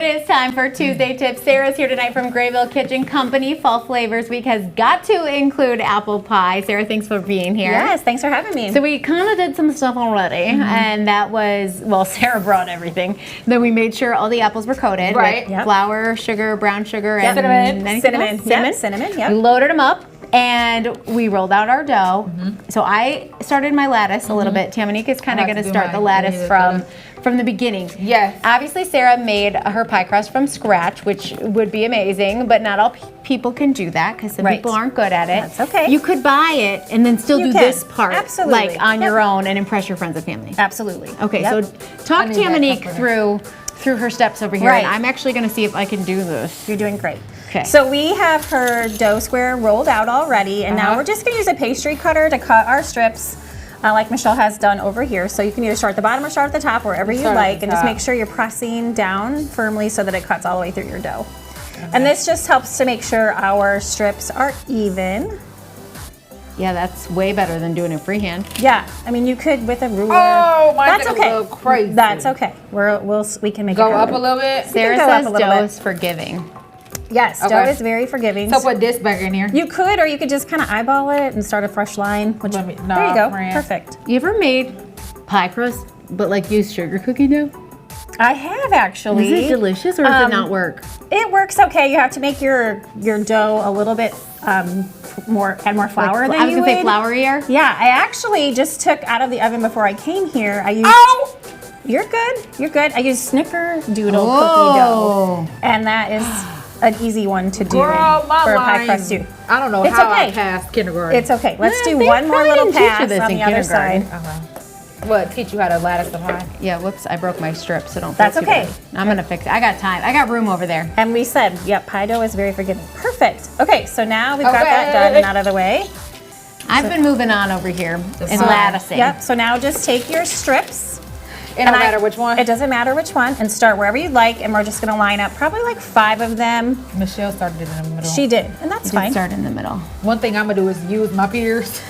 It is time for Tuesday Tips. Sarah's here tonight from Graybill Kitchen Company. Fall Flavors Week has got to include apple pie. Sarah, thanks for being here. Yes, thanks for having me. So we kind of did some stuff already, and that was, well, Sarah brought everything. Then we made sure all the apples were coated with flour, sugar, brown sugar, and cinnamon. We loaded them up. And we rolled out our dough. So I started my lattice a little bit. Taminique is kind of going to start the lattice from the beginning. Yes. Obviously, Sarah made her pie crust from scratch, which would be amazing, but not all people can do that because some people aren't good at it. That's okay. You could buy it and then still do this part, absolutely, like on your own, and impress your friends and family. Absolutely. Okay, so talk Taminique through her steps over here, and I'm actually going to see if I can do this. You're doing great. Okay. So we have her dough square rolled out already, and now we're just going to use a pastry cutter to cut our strips like Michelle has done over here. So you can either start at the bottom or start at the top, wherever you like, and just make sure you're pressing down firmly so that it cuts all the way through your dough. And this just helps to make sure our strips are even. Yeah, that's way better than doing it freehand. Yeah, I mean you could with a ruler. Oh, mine's that's okay. A little crazy. That's okay. We can make go it up a little bit. Sarah says dough is forgiving. Yes, dough is very forgiving. So put this back in here. You could, or you could just kind of eyeball it and start a fresh line. There you go. Perfect. You ever made pie crust, but like use sugar cookie dough? I have actually. Is it delicious, or does it not work? It works okay. You have to make your dough a little bit more flour than you would. I was gonna say flourier. Yeah, I actually just took out of the oven before I came here. I used. You're good. You're good. I used Snickerdoodle cookie dough, and that is an easy one to do for a pie crust too. I don't know how I passed kindergarten. It's okay. Let's do one more little pass on the other side. What, teach you how to lattice the pie? Yeah, whoops, I broke my strip, so don't That's okay. I'm gonna fix it. I got time. I got room over there. And we said, yep, pie dough is very forgiving. Perfect. Okay, so now we've got that done and out of the way. I've been moving on over here and latticing. Yep, so now just take your strips. It don't matter which one? It doesn't matter which one, and start wherever you'd like, and we're just gonna line up probably like 5 of them. Michelle started it in the middle. She did, and that's fine. Start in the middle. One thing I'm gonna do is use my peers.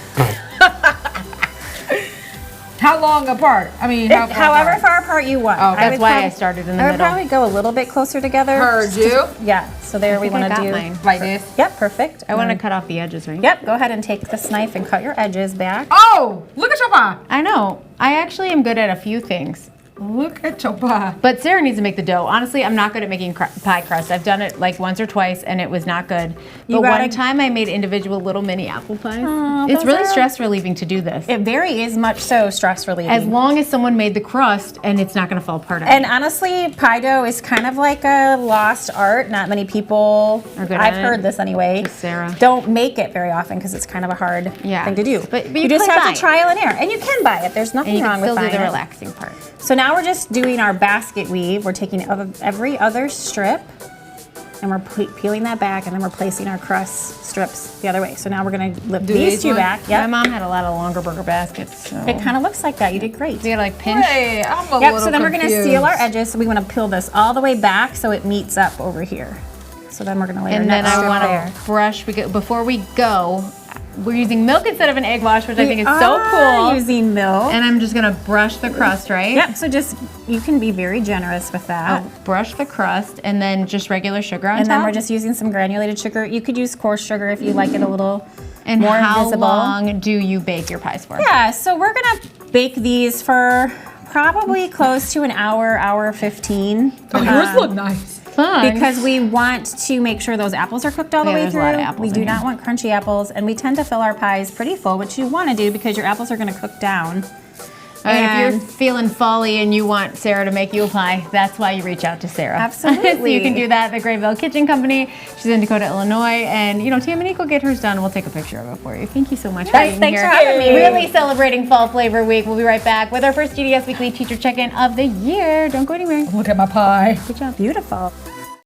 How long apart? I mean, however far apart you want. Oh, that's why I started in the middle. I would probably go a little bit closer together. Heard you. Yeah, so there we want to do mine. Like this. Yep, perfect. I want to cut off the edges, right? Yep, go ahead and take this knife and cut your edges back. Oh, look at your pie. I know. I actually am good at a few things. Look at your pie. But Sarah needs to make the dough. Honestly, I'm not good at making pie crust. I've done it like once or twice, and it was not good. But one time I made individual little mini apple pies. It's really stress relieving to do this. It very is much so stress relieving. As long as someone made the crust and it's not going to fall apart. And honestly, pie dough is kind of like a lost art. Not many people, I've heard this anyway, Sarah, don't make it very often because it's kind of a hard thing to do. But you just have to trial and error. And you can buy it. There's nothing wrong with buying it. And you can still do the relaxing part. So now we're just doing our basket weave. We're taking every other strip and we're peeling that back, and then we're placing our crust strips the other way. So now we're going to lift these two back. Yep. My mom had a lot of longer burger baskets. So. It kind of looks like that. You did great. So you gotta like pinch. Hey, I'm a little so then we're going to seal our confused. edges. So we want to peel this all the way back so it meets up over here. So then we're going to lay our next strip there. And then I want to brush, before we go, we're using milk instead of an egg wash, which I think is so cool. We're using milk. And I'm just going to brush the crust, right? Yep, so just, you can be very generous with that. Brush the crust and then just regular sugar on top. And then we're just using some granulated sugar. You could use coarse sugar if you like it a little more And how visible. Long do you bake your pies for? Yeah, so we're going to bake these for probably close to an hour, hour 15. Oh, yours look nice. Fun. Because we want to make sure those apples are cooked all the way through. A lot of apples we do not want crunchy apples, and we tend to fill our pies pretty full, which you want to do because your apples are going to cook down. And if you're feeling folly and you want Sarah to make you a pie, that's why you reach out to Sarah. Absolutely. So you can do that at the Graybill Kitchen Company. She's in Dakota, Illinois. And, you know, Taminique will get hers done, and we'll take a picture of it for you. Thank you so much for being Thanks here. for having me. Really celebrating Fall Flavor Week. We'll be right back with our first GDS Weekly Teacher Check-In of the year. Don't go anywhere. Look at my pie. Good job. Beautiful.